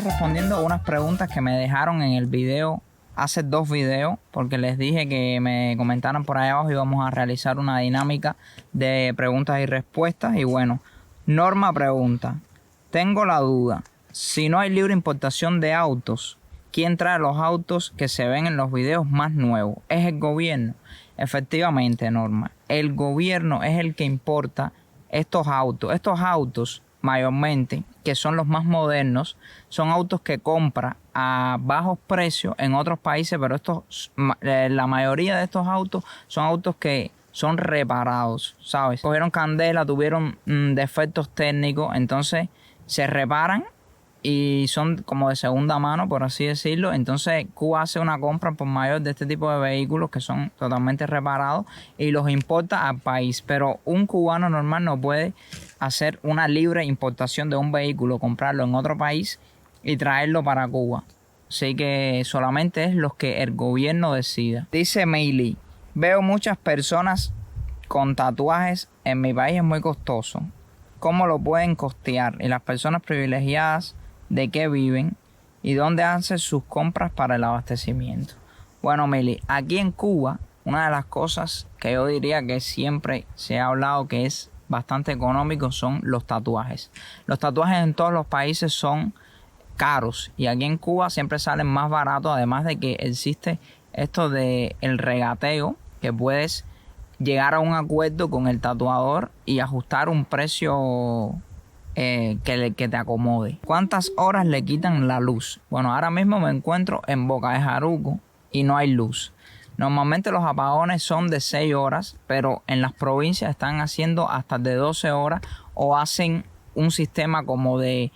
estar respondiendo unas preguntas que me dejaron en el video, hace 2 videos, porque les dije que me comentaran por ahí abajo y vamos a realizar una dinámica de preguntas y respuestas. Y bueno, Norma pregunta, tengo la duda, si no hay libre importación de autos, ¿quién trae los autos que se ven en los videos más nuevos? ¿Es el gobierno? Efectivamente, Norma, el gobierno es el que importa estos autos. Estos autos, mayormente, que son los más modernos, son autos que compra a bajos precios en otros países, pero la mayoría de estos autos son autos que son reparados, ¿sabes? Cogieron candela, tuvieron defectos técnicos, entonces se reparan y son como de segunda mano, por así decirlo. Entonces Cuba hace una compra por mayor de este tipo de vehículos que son totalmente reparados y los importa al país. Pero un cubano normal no puede hacer una libre importación de un vehículo, comprarlo en otro país y traerlo para Cuba. Así que solamente es los que el gobierno decida. Dice Meili, veo muchas personas con tatuajes en mi país, es muy costoso. ¿Cómo lo pueden costear? Y las personas privilegiadas, ¿de qué viven? ¿Y dónde hacen sus compras para el abastecimiento? Bueno, Meli, aquí en Cuba, una de las cosas que yo diría que siempre se ha hablado que es bastante económico son los tatuajes. Los tatuajes en todos los países son caros y aquí en Cuba siempre salen más baratos, además de que existe esto de el regateo, que puedes llegar a un acuerdo con el tatuador y ajustar un precio que te acomode. ¿Cuántas horas le quitan la luz? Bueno, ahora mismo me encuentro en Boca de Jaruco y no hay luz. Normalmente los apagones son de 6 horas, pero en las provincias están haciendo hasta de 12 horas o hacen un sistema como de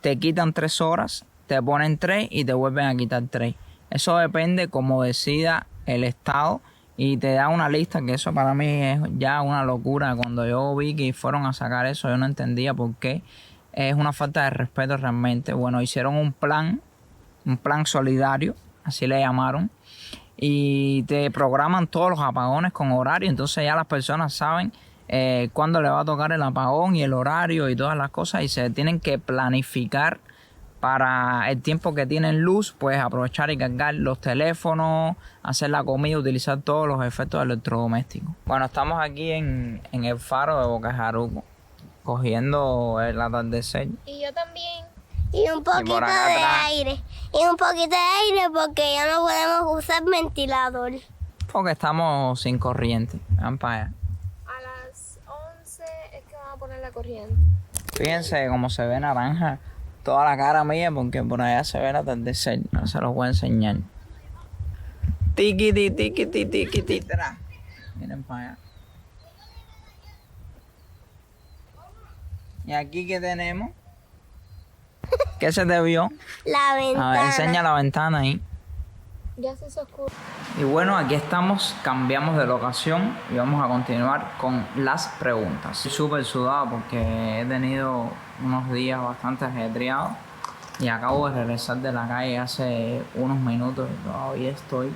te quitan 3 horas, te ponen 3 y te vuelven a quitar 3. Eso depende como decida el Estado y te da una lista, que eso para mí es ya una locura. Cuando yo vi que fueron a sacar eso, yo no entendía por qué. Es una falta de respeto realmente. Bueno, hicieron un plan solidario, así le llamaron, y te programan todos los apagones con horario. Entonces ya las personas saben cuándo le va a tocar el apagón y el horario y todas las cosas, y se tienen que planificar para el tiempo que tienen luz, pues aprovechar y cargar los teléfonos, hacer la comida, utilizar todos los efectos electrodomésticos. Bueno, estamos aquí en el faro de Boca de Jaruco, cogiendo el atardecer. Y yo también. Y un poquito de aire. Y un poquito de aire porque ya no podemos usar ventilador. Porque estamos sin corriente. Vean para allá. A las 11 es que van a poner la corriente. Fíjense cómo se ve naranja toda la cara mía, porque por allá se ve el atardecer. No se los voy a enseñar. Tiquiti, tiquiti, tiquiti, tra. Miren para allá. Y aquí, ¿qué tenemos? ¿Qué se te vio? La ventana. A ver, enseña la ventana ahí. Ya se hizo oscuro. Y bueno, aquí estamos, cambiamos de locación y vamos a continuar con las preguntas. Estoy súper sudado porque he tenido unos días bastante ajetreados y acabo de regresar de la calle hace unos minutos y todavía estoy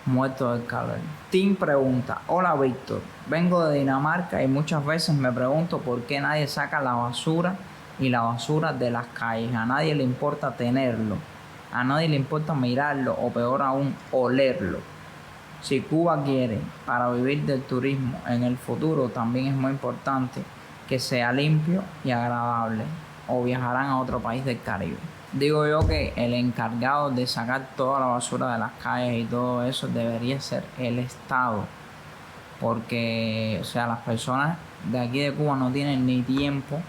muerto del calor. Tim pregunta, hola Víctor, vengo de Dinamarca y muchas veces me pregunto por qué nadie saca la basura y la basura de las calles. A nadie le importa tenerlo. A nadie le importa mirarlo o peor aún, olerlo. Si Cuba quiere para vivir del turismo en el futuro, también es muy importante que sea limpio y agradable, o viajarán a otro país del Caribe. Digo yo que el encargado de sacar toda la basura de las calles y todo eso debería ser el Estado, porque o sea, las personas de aquí de Cuba no tienen ni tiempo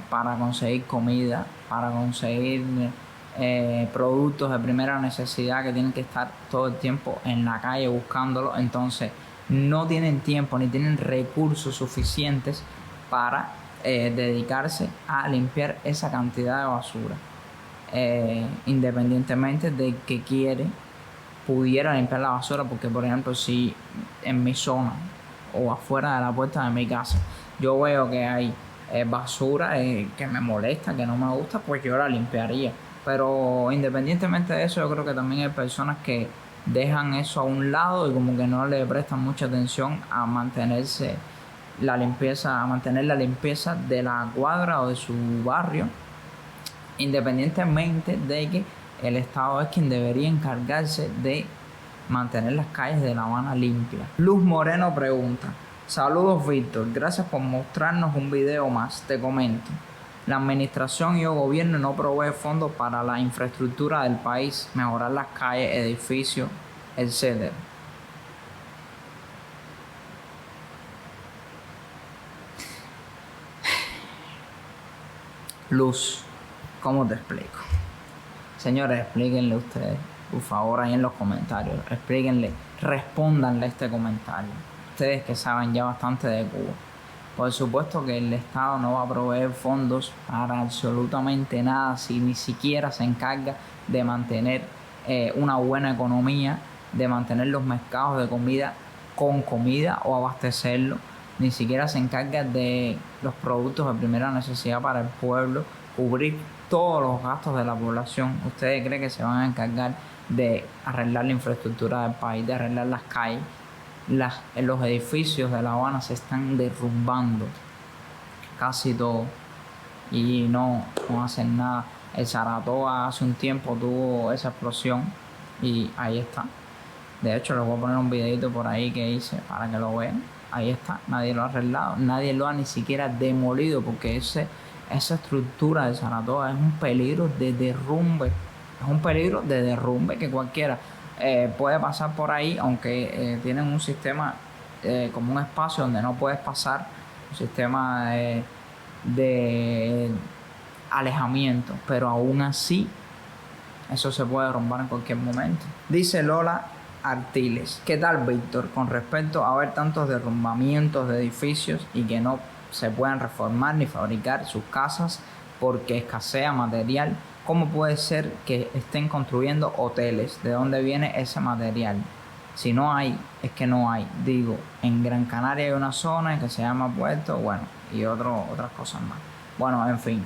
para conseguir comida, para conseguir productos de primera necesidad, que tienen que estar todo el tiempo en la calle buscándolo. Entonces no tienen tiempo ni tienen recursos suficientes para dedicarse a limpiar esa cantidad de basura. Independientemente de que pudiera limpiar la basura, porque por ejemplo si en mi zona o afuera de la puerta de mi casa yo veo que hay basura que me molesta, que no me gusta, pues yo la limpiaría. Pero independientemente de eso, yo creo que también hay personas que dejan eso a un lado y como que no le prestan mucha atención a mantener la limpieza de la cuadra o de su barrio. independientemente de que el Estado es quien debería encargarse de mantener las calles de La Habana limpias. Luz Moreno pregunta: saludos Víctor, gracias por mostrarnos un video más. Te comento, la administración y el gobierno no provee fondos para la infraestructura del país, mejorar las calles, edificios, etc. Luz, ¿cómo te explico? Señores, explíquenle ustedes, por favor, ahí en los comentarios. Explíquenle, respóndanle este comentario. Ustedes que saben ya bastante de Cuba. Por supuesto que el Estado no va a proveer fondos para absolutamente nada si ni siquiera se encarga de mantener una buena economía, de mantener los mercados de comida con comida o abastecerlo. Ni siquiera se encarga de los productos de primera necesidad para el pueblo, cubrir todos los gastos de la población. ¿Ustedes creen que se van a encargar de arreglar la infraestructura del país, de arreglar las calles? Los edificios de La Habana se están derrumbando casi todo y no hacen nada. El Saratoga hace un tiempo tuvo esa explosión y ahí está. De hecho, les voy a poner un videito por ahí que hice para que lo vean. Ahí está, nadie lo ha arreglado, nadie lo ha ni siquiera demolido, porque esa estructura de Saratoga es un peligro de derrumbe. Es un peligro de derrumbe que cualquiera puede pasar por ahí, aunque tienen un sistema como un espacio donde no puedes pasar, un sistema de alejamiento, pero aún así eso se puede derrumbar en cualquier momento. Dice Lola Artiles: ¿qué tal, Víctor? Con respecto a ver tantos derrumbamientos de edificios y que no se puedan reformar ni fabricar sus casas porque escasea material, ¿cómo puede ser que estén construyendo hoteles? ¿De dónde viene ese material? Si no hay, es que no hay. Digo, en Gran Canaria hay una zona que se llama Puerto, bueno, y otras cosas más. Bueno, en fin,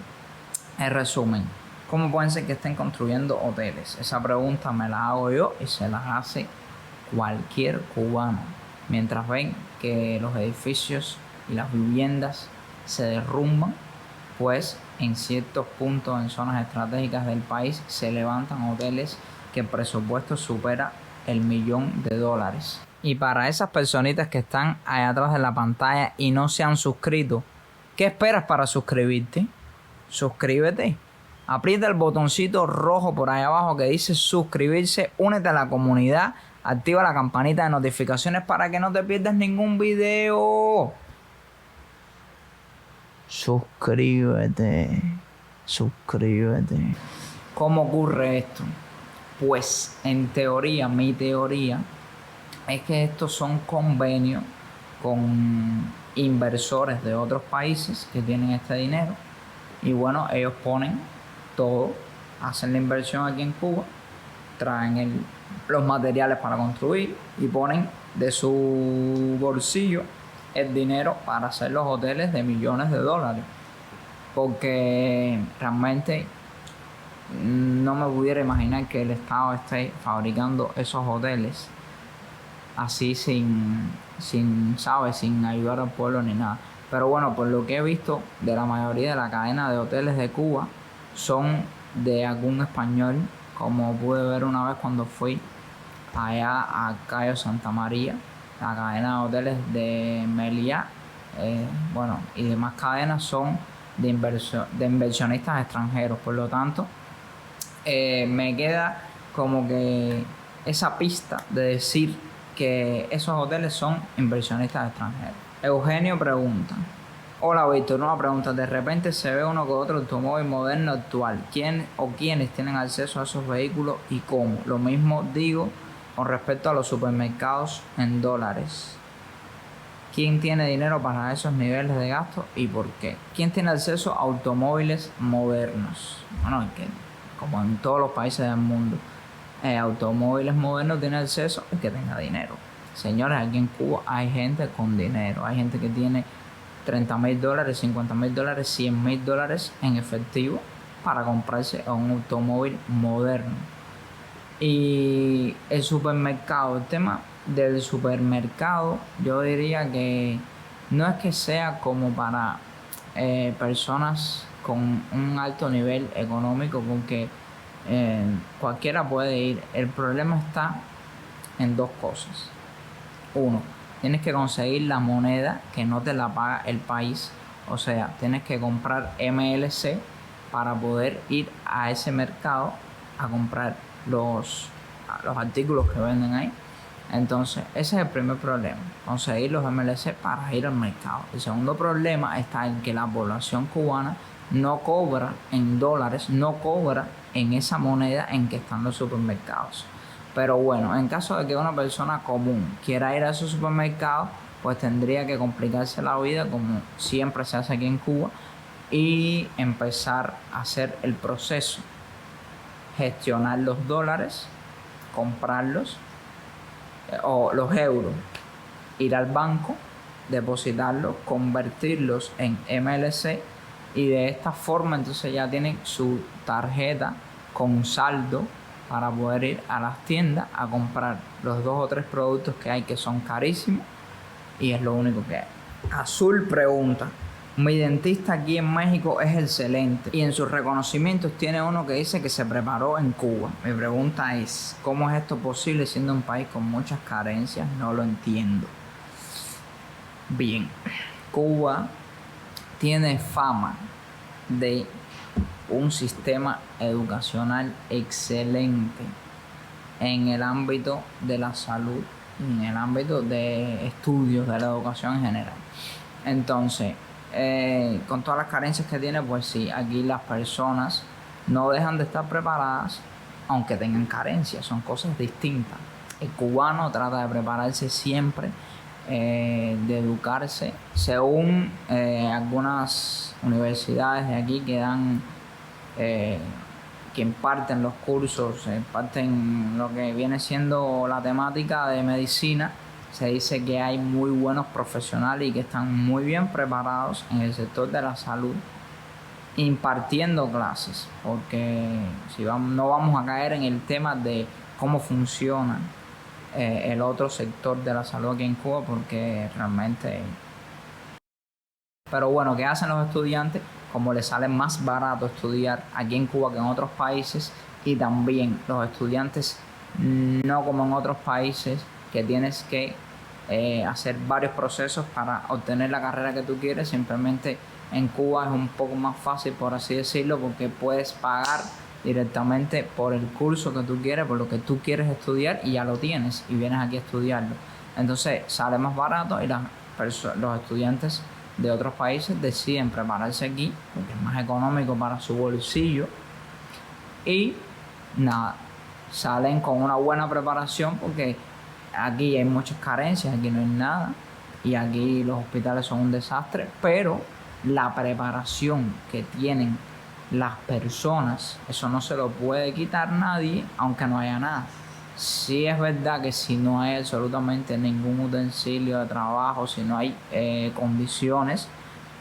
en resumen, ¿cómo pueden ser que estén construyendo hoteles? Esa pregunta me la hago yo y se las hace cualquier cubano. Mientras ven que los edificios y las viviendas se derrumban, pues en ciertos puntos, en zonas estratégicas del país, se levantan hoteles que el presupuesto supera el $1.000.000. Y para esas personitas que están allá atrás de la pantalla y no se han suscrito, ¿qué esperas para suscribirte? Suscríbete. Aprieta el botoncito rojo por ahí abajo que dice suscribirse, únete a la comunidad, activa la campanita de notificaciones para que no te pierdas ningún video. Suscríbete. ¿Cómo ocurre esto? Pues en teoría, mi teoría es que estos son convenios con inversores de otros países que tienen este dinero y bueno, ellos ponen todo, hacen la inversión aquí en Cuba, traen los materiales para construir y ponen de su bolsillo el dinero para hacer los hoteles de millones de dólares, porque realmente no me pudiera imaginar que el Estado esté fabricando esos hoteles así sin ayudar al pueblo ni nada. Pero bueno, por lo que he visto de la mayoría de la cadena de hoteles de Cuba son de algún español, como pude ver una vez cuando fui allá a Cayo Santa María, la cadena de hoteles de Meliá, bueno, y demás cadenas son de inversionistas extranjeros. Por lo tanto, me queda como que esa pista de decir que esos hoteles son inversionistas extranjeros. Eugenio pregunta: hola Víctor, una pregunta. De repente se ve uno que otro automóvil moderno actual. ¿Quién o quiénes tienen acceso a esos vehículos y cómo? Lo mismo digo con respecto a los supermercados en dólares. ¿Quién tiene dinero para esos niveles de gasto y por qué? ¿Quién tiene acceso a automóviles modernos? Bueno, que como en todos los países del mundo, automóviles modernos tiene acceso el que tenga dinero. Señores, aquí en Cuba hay gente con dinero. Hay gente que tiene $30.000, $50.000, $100.000 en efectivo para comprarse un automóvil moderno. Y el supermercado, el tema del supermercado, yo diría que no es que sea como para personas con un alto nivel económico porque cualquiera puede ir. El problema está en dos cosas. Uno, tienes que conseguir la moneda que no te la paga el país. O sea, tienes que comprar MLC para poder ir a ese mercado a comprar los artículos que venden ahí. Entonces, ese es el primer problema, conseguir los MLC para ir al mercado. El segundo problema está en que la población cubana no cobra en dólares, no cobra en esa moneda en que están los supermercados. Pero bueno, en caso de que una persona común quiera ir a esos supermercados, pues tendría que complicarse la vida como siempre se hace aquí en Cuba y empezar a hacer el proceso, gestionar los dólares, comprarlos o los euros, ir al banco, depositarlos, convertirlos en MLC y de esta forma entonces ya tienen su tarjeta con saldo para poder ir a las tiendas a comprar los 2 o 3 productos que hay que son carísimos y es lo único que hay. Azul pregunta: mi dentista aquí en México es excelente y en sus reconocimientos tiene uno que dice que se preparó en Cuba. Mi pregunta es, ¿cómo es esto posible siendo un país con muchas carencias? No lo entiendo. Bien, Cuba tiene fama de un sistema educacional excelente en el ámbito de la salud y en el ámbito de estudios de la educación en general. Entonces, con todas las carencias que tiene, pues sí, aquí las personas no dejan de estar preparadas aunque tengan carencias, son cosas distintas. El cubano trata de prepararse siempre, de educarse según algunas universidades de aquí que dan que imparten los cursos, imparten lo que viene siendo la temática de medicina. Se dice que hay muy buenos profesionales y que están muy bien preparados en el sector de la salud impartiendo clases, porque si no vamos a caer en el tema de cómo funciona el otro sector de la salud aquí en Cuba, porque realmente... Pero bueno, ¿qué hacen los estudiantes? Como les sale más barato estudiar aquí en Cuba que en otros países, y también los estudiantes no como en otros países que tienes que hacer varios procesos para obtener la carrera que tú quieres. Simplemente en Cuba es un poco más fácil, por así decirlo, porque puedes pagar directamente por el curso que tú quieres, por lo que tú quieres estudiar y ya lo tienes y vienes aquí a estudiarlo. Entonces sale más barato y los estudiantes de otros países deciden prepararse aquí porque es más económico para su bolsillo y nada, salen con una buena preparación porque aquí hay muchas carencias, aquí no hay nada y aquí los hospitales son un desastre, pero la preparación que tienen las personas, eso no se lo puede quitar nadie aunque no haya nada. Sí es verdad que si no hay absolutamente ningún utensilio de trabajo, si no hay condiciones,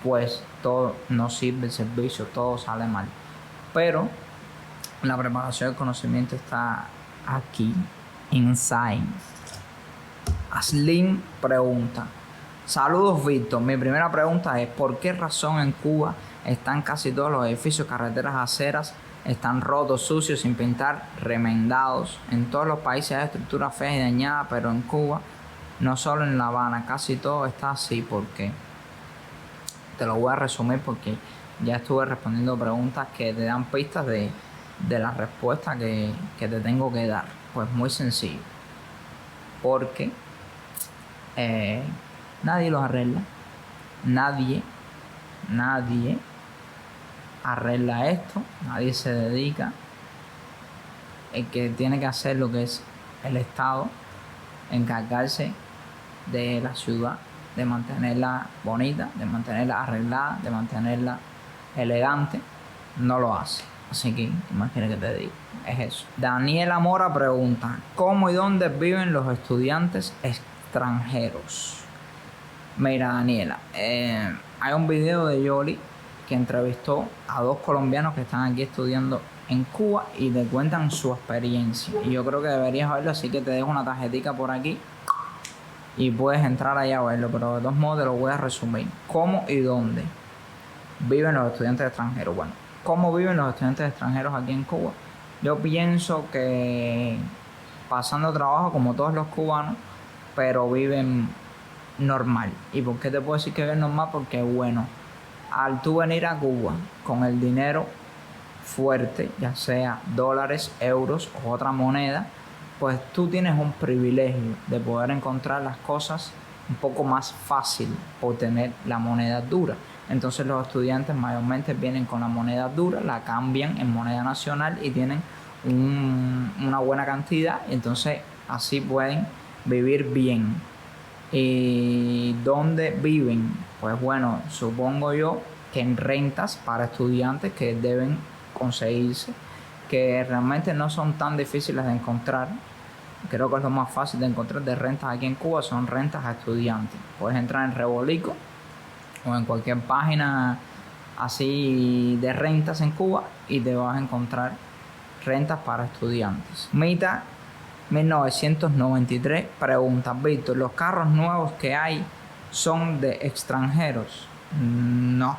pues todo no sirve el servicio, todo sale mal. Pero la preparación del conocimiento está aquí, inside. Aslin pregunta: saludos Víctor, mi primera pregunta es ¿por qué razón en Cuba están casi todos los edificios, carreteras, aceras están rotos, sucios, sin pintar, remendados? En todos los países hay estructuras feas y dañadas, pero en Cuba, no solo en La Habana, casi todo está así. ¿Por qué? Te lo voy a resumir porque ya estuve respondiendo preguntas que te dan pistas de la respuesta que te tengo que dar. Pues muy sencillo, porque nadie los arregla, nadie arregla esto, nadie se dedica. El que tiene que hacer lo que es el Estado, encargarse de la ciudad, de mantenerla bonita, de mantenerla arreglada, de mantenerla elegante, no lo hace. Así que, ¿qué más quieres que te diga? Es eso. Daniela Mora pregunta: ¿cómo y dónde viven los estudiantes extranjeros? Mira, Daniela, hay un video de Yoli que entrevistó a 2 colombianos que están aquí estudiando en Cuba y te cuentan su experiencia. Y yo creo que deberías verlo, así que te dejo una tarjetita por aquí y puedes entrar allá a verlo. Pero de todos modos te lo voy a resumir. ¿Cómo y dónde? viven los estudiantes extranjeros. Bueno, ¿cómo viven los estudiantes extranjeros aquí en Cuba? Yo pienso que pasando trabajo como todos los cubanos, pero viven normal. ¿Y por qué te puedo decir que viven normal? Porque bueno, al tú venir a Cuba con el dinero fuerte, ya sea dólares, euros o otra moneda, pues tú tienes un privilegio de poder encontrar las cosas un poco más fácil por tener la moneda dura. Entonces los estudiantes mayormente vienen con la moneda dura, la cambian en moneda nacional y tienen una buena cantidad, y entonces así pueden vivir bien. ¿Y dónde viven? Pues bueno, supongo yo que en rentas para estudiantes que deben conseguirse, que realmente no son tan difíciles de encontrar. Creo que es lo más fácil de encontrar de rentas aquí en Cuba, son rentas a estudiantes. Puedes entrar en Rebolico o en cualquier página así de rentas en Cuba y te vas a encontrar rentas para estudiantes. Mita 1993 pregunta: Víctor, ¿los carros nuevos que hay son de extranjeros? No.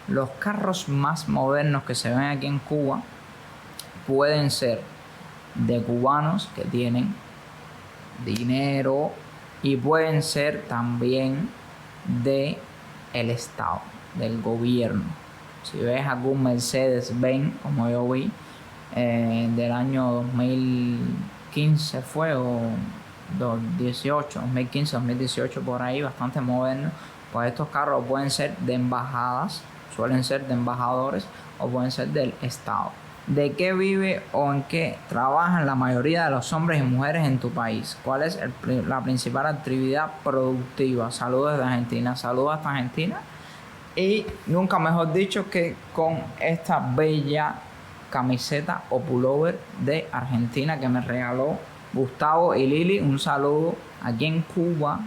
Los carros más modernos que se ven aquí en Cuba pueden ser de cubanos que tienen dinero y pueden ser también de el Estado, del gobierno. Si ves algún Mercedes-Benz, como yo vi, del año 2015 fue, o 2015, 2018 por ahí, bastante moderno, pues estos carros pueden ser de embajadas, suelen ser de embajadores o pueden ser del Estado. ¿De qué vive o en qué trabajan la mayoría de los hombres y mujeres en tu país? ¿Cuál es la principal actividad productiva? Saludos desde Argentina. Saludos hasta Argentina. Y nunca mejor dicho que con esta bella camiseta o pullover de Argentina que me regaló Gustavo y Lili. Un saludo. Aquí en Cuba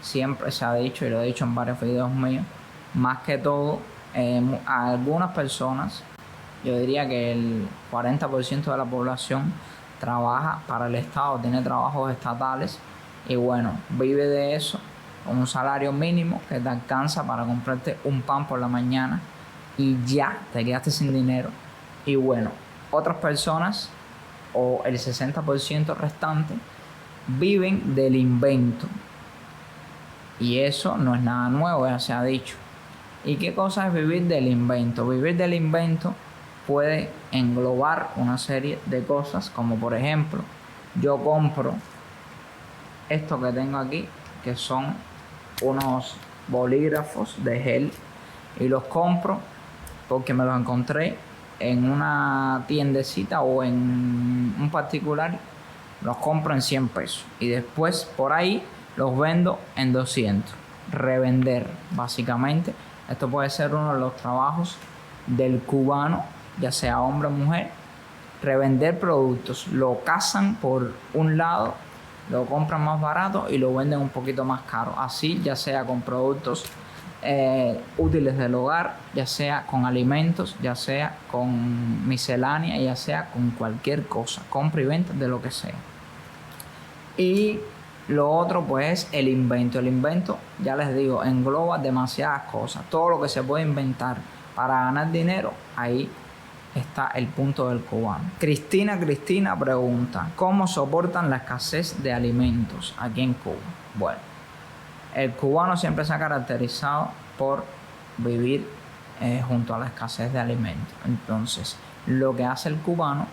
siempre se ha dicho, y lo he dicho en varios videos míos, más que todo a algunas personas, yo diría que el 40% de la población trabaja para el Estado, tiene trabajos estatales y bueno, vive de eso con un salario mínimo que te alcanza para comprarte un pan por la mañana y ya te quedaste sin dinero. Y bueno, otras personas, o el 60% restante, viven del invento. Y eso no es nada nuevo, ya se ha dicho. ¿Y qué cosa es vivir del invento? Vivir del invento puede englobar una serie de cosas, como por ejemplo, yo compro esto que tengo aquí, que son unos bolígrafos de gel, y los compro porque me los encontré en una tiendecita o en un particular, los compro en 100 pesos y después por ahí los vendo en 200. Revender, básicamente. Esto puede ser uno de los trabajos del cubano, ya sea hombre o mujer. Revender productos, lo cazan por un lado, lo compran más barato y lo venden un poquito más caro. Así, ya sea con productos útiles del hogar, ya sea con alimentos, ya sea con miscelánea, ya sea con cualquier cosa, compra y venta de lo que sea. Y lo otro pues es el invento. El invento, ya les digo, engloba demasiadas cosas. Todo lo que se puede inventar para ganar dinero, ahí está el punto del cubano. Cristina pregunta: ¿cómo soportan la escasez de alimentos aquí en Cuba? Bueno, el cubano siempre se ha caracterizado por vivir junto a la escasez de alimentos. Entonces, lo que hace el cubano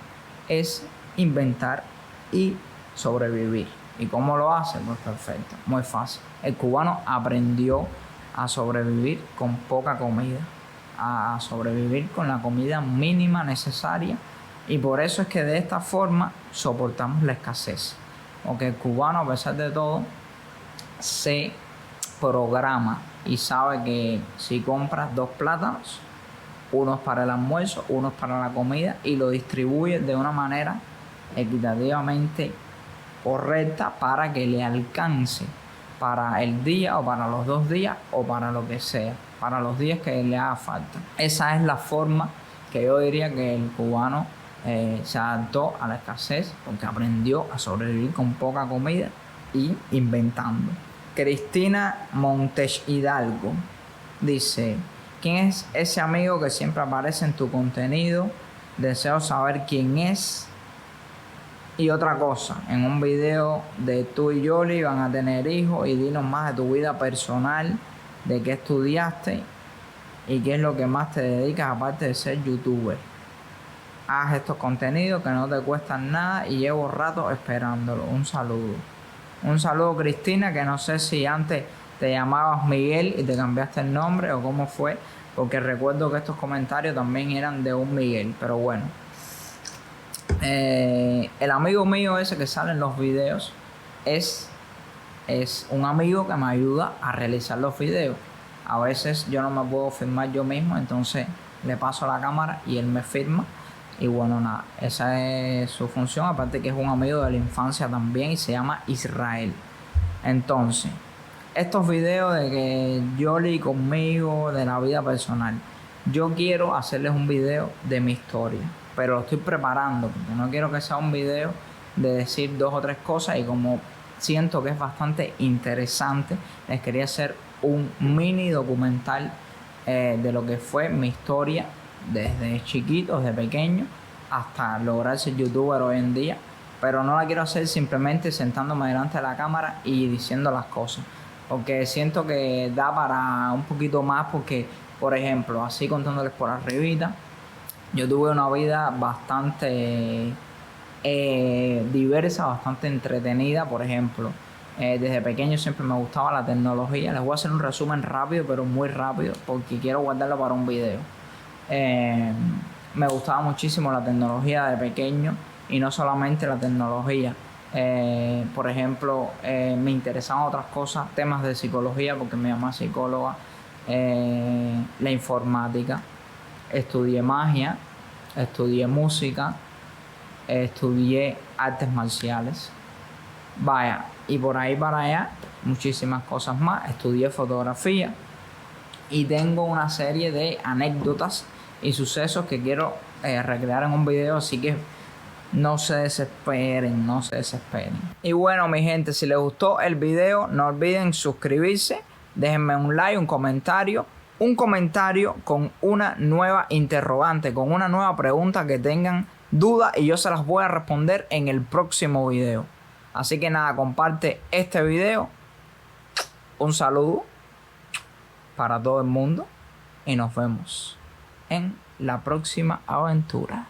es inventar y sobrevivir. ¿Y cómo lo hace? Pues perfecto, muy fácil. El cubano aprendió a sobrevivir con poca comida, a sobrevivir con la comida mínima necesaria, y por eso es que de esta forma soportamos la escasez, porque el cubano, a pesar de todo, se programa y sabe que si compras 2 plátanos, uno es para el almuerzo, uno es para la comida, y lo distribuye de una manera equitativamente correcta para que le alcance para el día o para los 2 días o para lo que sea, para los días que le haga falta. Esa es la forma que yo diría que el cubano se adaptó a la escasez, porque aprendió a sobrevivir con poca comida y inventando. Cristina Montes Hidalgo dice: ¿Quién es ese amigo que siempre aparece en tu contenido? Deseo saber quién es. Y otra cosa, en un video de tú y Yoli van a tener hijos y dinos más de tu vida personal, de qué estudiaste y qué es lo que más te dedicas aparte de ser youtuber. Haz estos contenidos que no te cuestan nada y llevo rato esperándolo. Un saludo. Un saludo, Cristina, que no sé si antes te llamabas Miguel y te cambiaste el nombre o cómo fue, porque recuerdo que estos comentarios también eran de un Miguel, pero bueno. El amigo mío ese que sale en los videos es un amigo que me ayuda a realizar los videos. A veces yo no me puedo filmar yo mismo, entonces le paso la cámara y él me filma. Y bueno, nada, esa es su función, aparte que es un amigo de la infancia también y se llama Israel. Entonces, estos videos de que Yoli conmigo, de la vida personal, yo quiero hacerles un video de mi historia, pero lo estoy preparando porque no quiero que sea un video de decir 2 o 3 cosas, y como siento que es bastante interesante, les quería hacer un mini documental de lo que fue mi historia desde chiquito, desde pequeño, hasta lograr ser youtuber hoy en día. Pero no la quiero hacer simplemente sentándome delante de la cámara y diciendo las cosas, porque siento que da para un poquito más, porque, por ejemplo, así contándoles por arribita, yo tuve una vida bastante diversa, bastante entretenida. Por ejemplo, desde pequeño siempre me gustaba la tecnología. Les voy a hacer un resumen rápido, pero muy rápido, porque quiero guardarlo para un video. Me gustaba muchísimo la tecnología de pequeño, y no solamente la tecnología. Por ejemplo, me interesaban otras cosas, temas de psicología, porque mi mamá es psicóloga, la informática, estudié magia, estudié música, estudié artes marciales, vaya, y por ahí para allá muchísimas cosas más. Estudié fotografía y tengo una serie de anécdotas y sucesos que quiero recrear en un video, así que no se desesperen, no se desesperen. Y bueno, mi gente, si les gustó el video, no olviden suscribirse, déjenme un like, un comentario con una nueva interrogante, con una nueva pregunta que tengan duda, y yo se las voy a responder en el próximo video. Así que nada, comparte este video. Un saludo para todo el mundo y nos vemos en la próxima aventura.